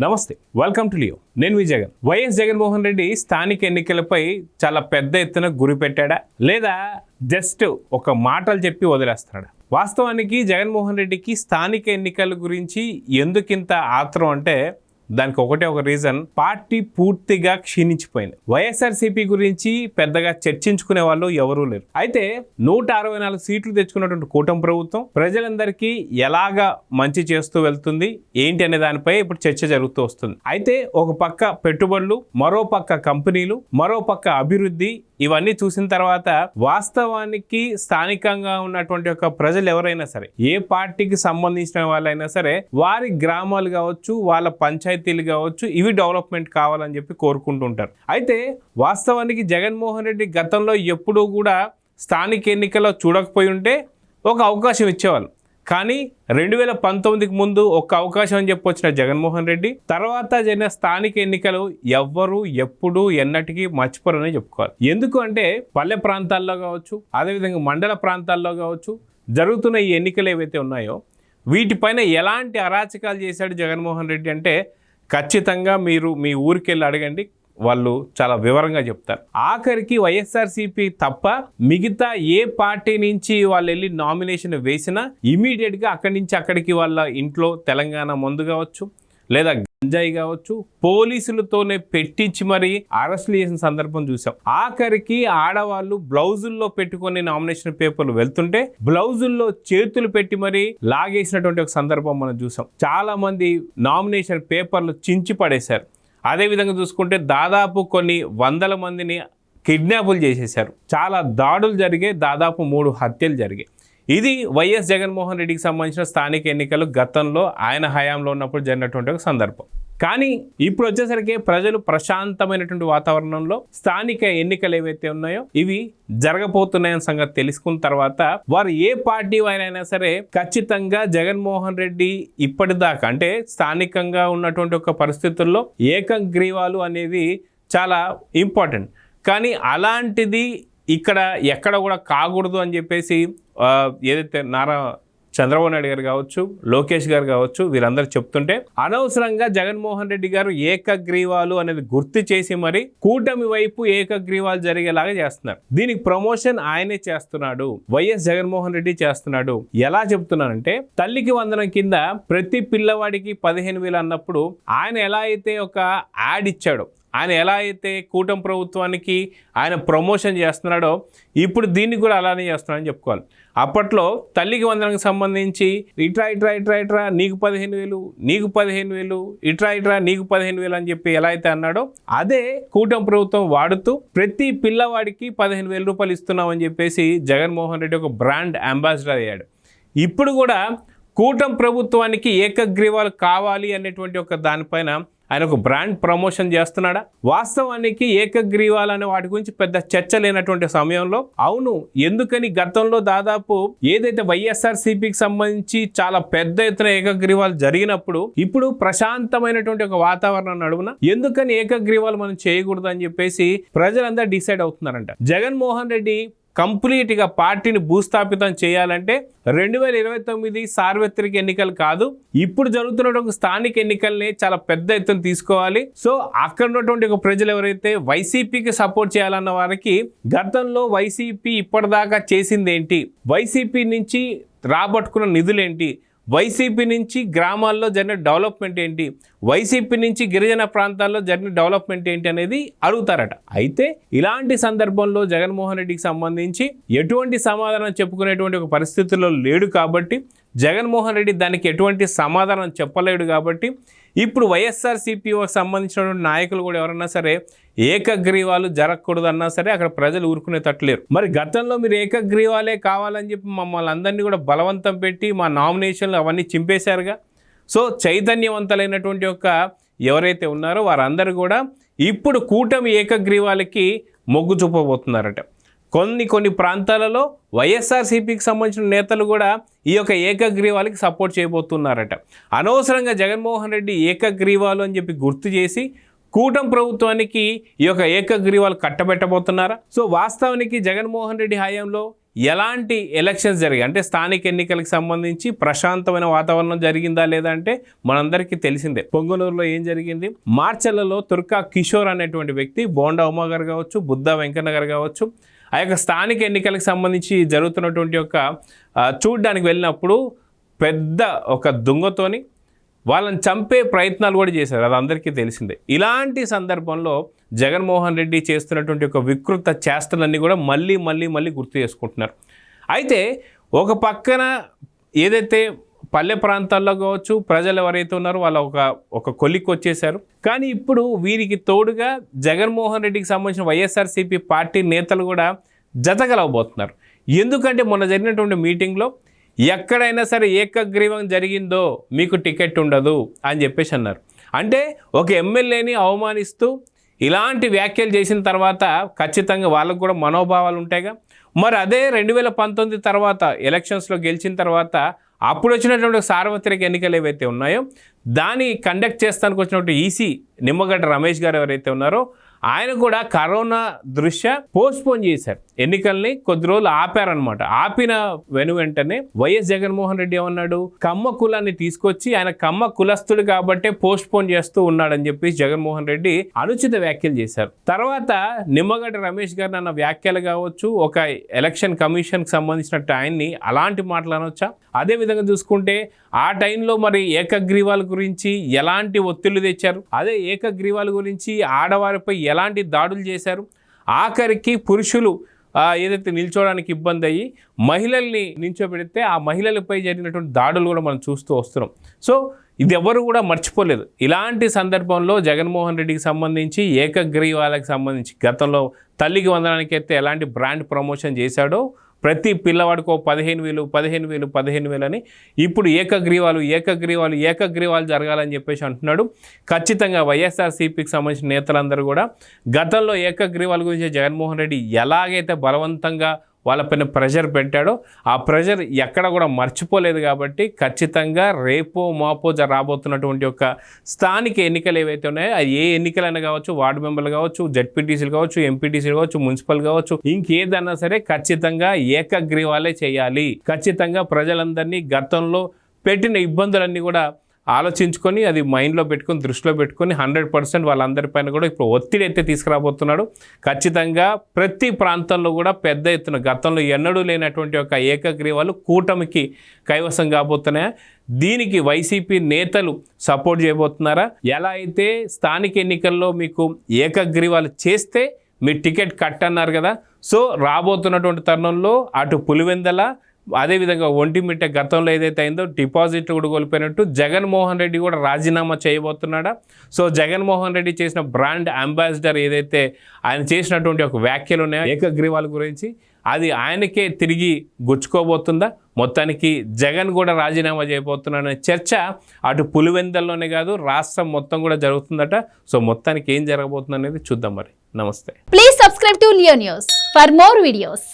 నమస్తే, welcome to Leo. నేను మీ Jagan. YS Jaganmohan Reddy స్థానిక ఎన్నికలపై చాలా పెద్ద ఎత్తున గురి పెట్టాడా లేదా జస్ట్ ఒక మాటలు చెప్పి వదిలేస్తున్నాడా? వాస్తవానికి జగన్మోహన్ రెడ్డికి స్థానిక ఎన్నికల గురించి ఎందుకింత ఆత్రం అంటే దానికి ఒకటే ఒక రీజన్, పార్టీ పూర్తిగా క్షీణించిపోయింది. వైఎస్ఆర్సీపీ గురించి పెద్దగా చర్చించుకునే వాళ్ళు ఎవరూ లేరు. అయితే 164 సీట్లు తెచ్చుకున్నటువంటి కూటమి ప్రభుత్వం ప్రజలందరికీ ఎలాగా మంచి చేస్తూ వెళ్తుంది ఏంటి అనే దానిపై ఇప్పుడు చర్చ జరుగుతూ వస్తుంది. అయితే ఒక పక్క పెట్టుబడులు, మరో పక్క కంపెనీలు, మరో పక్క అభివృద్ధి, ఇవన్నీ చూసిన తర్వాత వాస్తవానికి స్థానికంగా ఉన్నటువంటి ఒక ప్రజలు ఎవరైనా సరే, ఏ పార్టీకి సంబంధించిన వాళ్ళైనా సరే, వారి గ్రామాలు కావచ్చు, వాళ్ళ పంచాయతీలు కావచ్చు, ఇవి డెవలప్మెంట్ కావాలని చెప్పి కోరుకుంటుంటారు. అయితే వాస్తవానికి జగన్మోహన్ రెడ్డి గతంలో ఎప్పుడూ కూడా స్థానిక ఎన్నికల్లో చూడకపోయి ఉంటే ఒక అవకాశం ఇచ్చేవాళ్ళు. కానీ 2019కి ముందు ఒక అవకాశం అని చెప్పి వచ్చిన జగన్మోహన్ రెడ్డి తర్వాత జరిగిన స్థానిక ఎన్నికలు ఎవ్వరు ఎప్పుడు ఎన్నటికీ మర్చిపోరని చెప్పుకోవాలి. ఎందుకు అంటే పల్లె ప్రాంతాల్లో కావచ్చు, అదేవిధంగా మండల ప్రాంతాల్లో కావచ్చు జరుగుతున్న ఈ ఎన్నికలు ఏవైతే ఉన్నాయో వీటిపైన ఎలాంటి అరాచకాలు చేశాడు జగన్మోహన్ రెడ్డి అంటే ఖచ్చితంగా మీరు మీ ఊరికి వెళ్ళి అడగండి, వాళ్ళు చాలా వివరంగా చెప్తారు. ఆఖరికి వైఎస్ఆర్సీపీ తప్ప మిగతా ఏ పార్టీ నుంచి వాళ్ళు వెళ్ళి నామినేషన్ వేసినా ఇమీడియట్గా అక్కడి నుంచి అక్కడికి వాళ్ళ ఇంట్లో తెలంగాణ మందు కావచ్చు లేదా గంజాయి కావచ్చు పోలీసులతోనే పెట్టించి మరీ అరెస్టులు చేసిన సందర్భం చూసాం. ఆఖరికి ఆడవాళ్ళు బ్లౌజుల్లో పెట్టుకొని నామినేషన్ పేపర్లు వెళ్తుంటే బ్లౌజుల్లో చేతులు పెట్టి మరీ లాగేసినటువంటి ఒక సందర్భం మనం చూసాం. చాలా మంది నామినేషన్ పేపర్లు చించి పడేశారు. అదేవిధంగా చూసుకుంటే దాదాపు కొన్ని వందల మందిని కిడ్నాపులు చేసేశారు. చాలా దాడులు జరిగాయి, దాదాపు 3 హత్యలు జరిగాయి. ఇది వైఎస్ జగన్మోహన్ రెడ్డికి సంబంధించిన స్థానిక ఎన్నికలు గతంలో ఆయన హయాంలో ఉన్నప్పుడు జరిగినటువంటి ఒక సందర్భం. కానీ ఇప్పుడు వచ్చేసరికి ప్రజలు ప్రశాంతమైనటువంటి వాతావరణంలో స్థానిక ఎన్నికలు ఏవైతే ఉన్నాయో ఇవి జరగబోతున్నాయన్న సంగతి తెలుసుకున్న తర్వాత వారు ఏ పార్టీ వారైనా సరే ఖచ్చితంగా జగన్మోహన్ రెడ్డి ఇప్పటిదాకా అంటే స్థానికంగా ఉన్నటువంటి ఒక పరిస్థితుల్లో ఏకగ్రీవాలు అనేది చాలా ఇంపార్టెంట్. కానీ అలాంటిది ఇక్కడ ఎక్కడ కూడా కాకూడదు అని చెప్పేసి ఏదైతే చంద్రబాబు నాయుడు గారు కావచ్చు, లోకేష్ గారు కావచ్చు, వీరందరూ చెప్తుంటే అనవసరంగా జగన్మోహన్ రెడ్డి గారు ఏకగ్రీవాలు అనేది గుర్తు చేసి మరి కూటమి వైపు ఏకగ్రీవాలు జరిగేలాగా చేస్తున్నారు. దీనికి ప్రమోషన్ ఆయనే చేస్తున్నాడు, వైఎస్ జగన్మోహన్ రెడ్డి చేస్తున్నాడు. ఎలా చెప్తున్నానంటే తల్లికి వందనం కింద ప్రతి పిల్లవాడికి 15,000 అన్నప్పుడు ఆయన ఎలా అయితే ఒక యాడ్ ఇచ్చాడో, ఆయన ఎలా అయితే కూటమి ప్రభుత్వానికి ఆయన ప్రమోషన్ చేస్తున్నాడో ఇప్పుడు దీన్ని కూడా అలానే చేస్తున్నాడని చెప్పుకోవాలి. అప్పట్లో తల్లికి వందనకు సంబంధించి ఇట్రా ఇట్రా ఇట్రా ఇట్రా నీకు 15,000, నీకు 15,000, ఇట్రా ఇట్రా నీకు 15,000 అని చెప్పి ఎలా అయితే అన్నాడో అదే కూటమి ప్రభుత్వం వాడుతూ ప్రతి పిల్లవాడికి 15,000 రూపాయలు ఇస్తున్నామని చెప్పేసి జగన్మోహన్ రెడ్డి ఒక బ్రాండ్ అంబాసిడర్ అయ్యాడు. ఇప్పుడు కూడా కూటమి ప్రభుత్వానికి ఏకగ్రీవాలు కావాలి అనేటువంటి ఒక దానిపైన ఆయన ఒక బ్రాండ్ ప్రమోషన్ చేస్తున్నాడా? వాస్తవానికి ఏకగ్రీవాలు అనే వాటి గురించి పెద్ద చర్చ లేనటువంటి సమయంలో అవును ఎందుకని గతంలో దాదాపు ఏదైతే వైఎస్ఆర్సీపీకి సంబంధించి చాలా పెద్ద ఎత్తున ఏకగ్రీవాలు జరిగినప్పుడు ఇప్పుడు ప్రశాంతమైనటువంటి ఒక వాతావరణం నడుమున ఎందుకని ఏకగ్రీవాలు మనం చేయకూడదు అని చెప్పేసి ప్రజలందరూ డిసైడ్ అవుతున్నారంట. జగన్మోహన్ రెడ్డి కంప్లీట్గా పార్టీని భూస్థాపితం చేయాలంటే 2029 సార్వత్రిక ఎన్నికలు కాదు, ఇప్పుడు జరుగుతున్నటువంటి స్థానిక ఎన్నికల్ని చాలా పెద్ద ఎత్తున తీసుకోవాలి. సో అక్కడ ఉన్నటువంటి ఒక ప్రజలు ఎవరైతే వైసీపీకి సపోర్ట్ చేయాలన్న వారికి గతంలో వైసీపీ ఇప్పటిదాకా చేసింది ఏంటి, వైసీపీ నుంచి రాబట్టుకున్న నిధులేంటి, వైసీపీ నుంచి గ్రామాల్లో జరిగిన డెవలప్మెంట్ ఏంటి, వైసీపీ నుంచి గిరిజన ప్రాంతాల్లో జరిగిన డెవలప్మెంట్ ఏంటి అనేది అడుగుతారట. అయితే ఇలాంటి సందర్భంలో జగన్మోహన్ రెడ్డికి సంబంధించి ఎటువంటి సమాధానం చెప్పుకునేటువంటి ఒక పరిస్థితుల్లో లేడు కాబట్టి జగన్మోహన్ రెడ్డి దానికి ఎటువంటి సమాధానం చెప్పలేడు కాబట్టి ఇప్పుడు వైఎస్ఆర్సీపీకి సంబంధించినటువంటి నాయకులు కూడా ఎవరన్నా సరే ఏకగ్రీవాలు జరగకూడదు అన్నా సరే అక్కడ ప్రజలు ఊరుకునేటట్లేరు. మరి గతంలో మీరు ఏకగ్రీవాలే కావాలని చెప్పి మమ్మల్ని అందరినీ కూడా బలవంతం పెట్టి మా నామినేషన్లు అవన్నీ చింపేశారుగా. సో చైతన్యవంతులైనటువంటి ఒక ఎవరైతే ఉన్నారో వారందరూ కూడా ఇప్పుడు కూటమి ఏకగ్రీవాలకి మొగ్గు చూపబోతున్నారట. కొన్ని ప్రాంతాలలో వైఎస్ఆర్సీపీకి సంబంధించిన నేతలు కూడా ఈ యొక్క ఏకగ్రీవాలకి సపోర్ట్ చేయబోతున్నారట. అనవసరంగా జగన్మోహన్ రెడ్డి ఏకగ్రీవాలు అని చెప్పి గుర్తు చేసి కూటమి ప్రభుత్వానికి ఈ యొక్క ఏకగ్రీవాలు కట్టబెట్టబోతున్నారా? సో వాస్తవానికి జగన్మోహన్ రెడ్డి హయాంలో ఎలాంటి ఎలక్షన్స్ జరిగాయి అంటే స్థానిక ఎన్నికలకు సంబంధించి ప్రశాంతమైన వాతావరణం జరిగిందా లేదా అంటే మనందరికీ తెలిసిందే. పొంగనూరులో ఏం జరిగింది, మార్చర్లలో తుర్కా కిషోర్ అనేటువంటి వ్యక్తి, బోండా ఉమా గారు కావచ్చు, బుద్ధా వెంకన్న గారు కావచ్చు, ఆ యొక్క స్థానిక ఎన్నికలకు సంబంధించి జరుగుతున్నటువంటి యొక్క చూడ్డానికి వెళ్ళినప్పుడు పెద్ద ఒక దుంగతోని వాళ్ళని చంపే ప్రయత్నాలు కూడా చేశారు. అది అందరికీ తెలిసిందే. ఇలాంటి సందర్భంలో జగన్మోహన్ రెడ్డి చేస్తున్నటువంటి ఒక వికృత చేష్టలన్నీ కూడా మళ్ళీ గుర్తు చేసుకుంటున్నారు. అయితే ఒక పక్కన ఏదైతే పల్లె ప్రాంతాల్లో కావచ్చు ప్రజలు ఎవరైతే ఉన్నారో వాళ్ళ ఒక కొలిక్కి వచ్చేసారు. కానీ ఇప్పుడు వీరికి తోడుగా జగన్మోహన్ రెడ్డికి సంబంధించిన వైఎస్ఆర్సీపీ పార్టీ నేతలు కూడా జతగలవబోతున్నారు. ఎందుకంటే మొన్న జరిగినటువంటి మీటింగ్లో ఎక్కడైనా సరే ఏకగ్రీవం జరిగిందో మీకు టికెట్ ఉండదు అని చెప్పేసి అన్నారు. అంటే ఒక ఎమ్మెల్యేని అవమానిస్తూ ఇలాంటి వ్యాఖ్యలు చేసిన తర్వాత ఖచ్చితంగా వాళ్ళకు కూడా మనోభావాలు ఉంటాయిగా. మరి అదే 2019 తర్వాత ఎలక్షన్స్లో గెలిచిన తర్వాత అప్పుడు వచ్చినటువంటి సార్వత్రిక ఎన్నికలు ఏవైతే ఉన్నాయో దాన్ని కండక్ట్ చేస్తానికి వచ్చినటువంటి ఈసీ నిమ్మగడ్డ రమేష్ గారు ఎవరైతే ఉన్నారో ఆయన కూడా కరోనా దృష్ట్యా పోస్ట్పోన్ చేశారు. ఎన్నికల్ని కొద్ది రోజులు ఆపారనమాట. ఆపిన వెంటనే వైఎస్ జగన్మోహన్ రెడ్డి ఏమన్నాడు, కమ్మ కులాన్ని తీసుకొచ్చి ఆయన కమ్మ కులస్తుడు కాబట్టే పోస్ట్పోన్ చేస్తూ ఉన్నాడని చెప్పి జగన్మోహన్ రెడ్డి అనుచిత వ్యాఖ్యలు చేశారు. తర్వాత నిమ్మగడ్డ రమేష్ గారు అన్న వ్యాఖ్యలు కావచ్చు, ఒక ఎలక్షన్ కమిషన్కి సంబంధించినట్టు ఆయన్ని అలాంటి మాటలు అనొచ్చా? అదే విధంగా చూసుకుంటే ఆ టైంలో మరి ఏకగ్రీవాల గురించి ఎలాంటి ఒత్తిళ్లు తెచ్చారు, అదే ఏకగ్రీవాల గురించి ఆడవారిపై ఎలాంటి దాడులు చేశారు, ఆఖరికి పురుషులు ఏదైతే నిల్చోవడానికి ఇబ్బంది అయ్యి మహిళల్ని నిల్చోబెడితే ఆ మహిళలపై జరిగినటువంటి దాడులు కూడా మనం చూస్తూ వస్తున్నాం. సో ఇది ఎవరు కూడా మర్చిపోలేదు. ఇలాంటి సందర్భంలో జగన్మోహన్ రెడ్డికి సంబంధించి ఏకగ్రీవాలకు సంబంధించి గతంలో తల్లికి వందనానికి అయితే ఎలాంటి బ్రాండ్ ప్రమోషన్ చేశాడో ప్రతి పిల్లవాడికో 15,000 అని ఇప్పుడు ఏకగ్రీవాలు జరగాలని చెప్పేసి అంటున్నాడు. ఖచ్చితంగా వైఎస్ఆర్సీపీకి సంబంధించిన నేతలందరూ కూడా గతంలో ఏకగ్రీవాల గురించి జగన్మోహన్ రెడ్డి ఎలాగైతే బలవంతంగా వాళ్ళపైన ప్రెషర్ పెట్టాడో ఆ ప్రెషర్ ఎక్కడ కూడా మర్చిపోలేదు. కాబట్టి ఖచ్చితంగా రేపో మాపో రాబోతున్నటువంటి యొక్క స్థానిక ఎన్నికలు ఏవైతే ఉన్నాయో అది ఏ ఎన్నికలైనా కావచ్చు, వార్డు మెంబర్లు కావచ్చు, జడ్పీటీసీలు కావచ్చు, ఎంపీటీసీలు కావచ్చు, మున్సిపల్ కావచ్చు, ఇంకేదన్నా సరే ఖచ్చితంగా ఏకగ్రీవాలే చేయాలి. ఖచ్చితంగా ప్రజలందరినీ గతంలో పెట్టిన ఇబ్బందులన్నీ కూడా ఆలోచించుకొని అది మైండ్లో పెట్టుకొని దృష్టిలో పెట్టుకొని 100% వాళ్ళందరిపైన కూడా ఇప్పుడు ఒత్తిడి అయితే తీసుకురాబోతున్నాడు. ఖచ్చితంగా ప్రతి ప్రాంతంలో కూడా పెద్ద ఎత్తున గతంలో ఎన్నడూ లేనటువంటి ఒక ఏకగ్రీవాలు కూటమికి కైవసం కాబోతున్నాయా, దీనికి వైసీపీ నేతలు సపోర్ట్ చేయబోతున్నారా? ఎలా అయితే స్థానిక ఎన్నికల్లో మీకు ఏకగ్రీవాలు చేస్తే మీ టికెట్ కట్ అన్నారు కదా, సో రాబోతున్నటువంటి తరుణంలో అటు పులివెందల అదేవిధంగా ఒంటిమిట్ట గతంలో ఏదైతే అయిందో డిపాజిట్లు కూడా కోల్పోయినట్టు జగన్మోహన్ రెడ్డి కూడా రాజీనామా చేయబోతున్నాడా? సో జగన్మోహన్ రెడ్డి చేసిన బ్రాండ్ అంబాసిడర్ ఏదైతే ఆయన చేసినటువంటి ఒక వ్యాఖ్యలు ఉన్నాయో ఏకగ్రీవాల గురించి అది ఆయనకే తిరిగి గుచ్చుకోబోతుందా? మొత్తానికి జగన్ కూడా రాజీనామా చేయబోతున్నాడనే చర్చ అటు పులివెందల్లోనే కాదు రాష్ట్రం మొత్తం కూడా జరుగుతుందట. సో మొత్తానికి ఏం జరగబోతుంది అనేది చూద్దాం. మరి నమస్తే. Please subscribe to Leo news for more videos.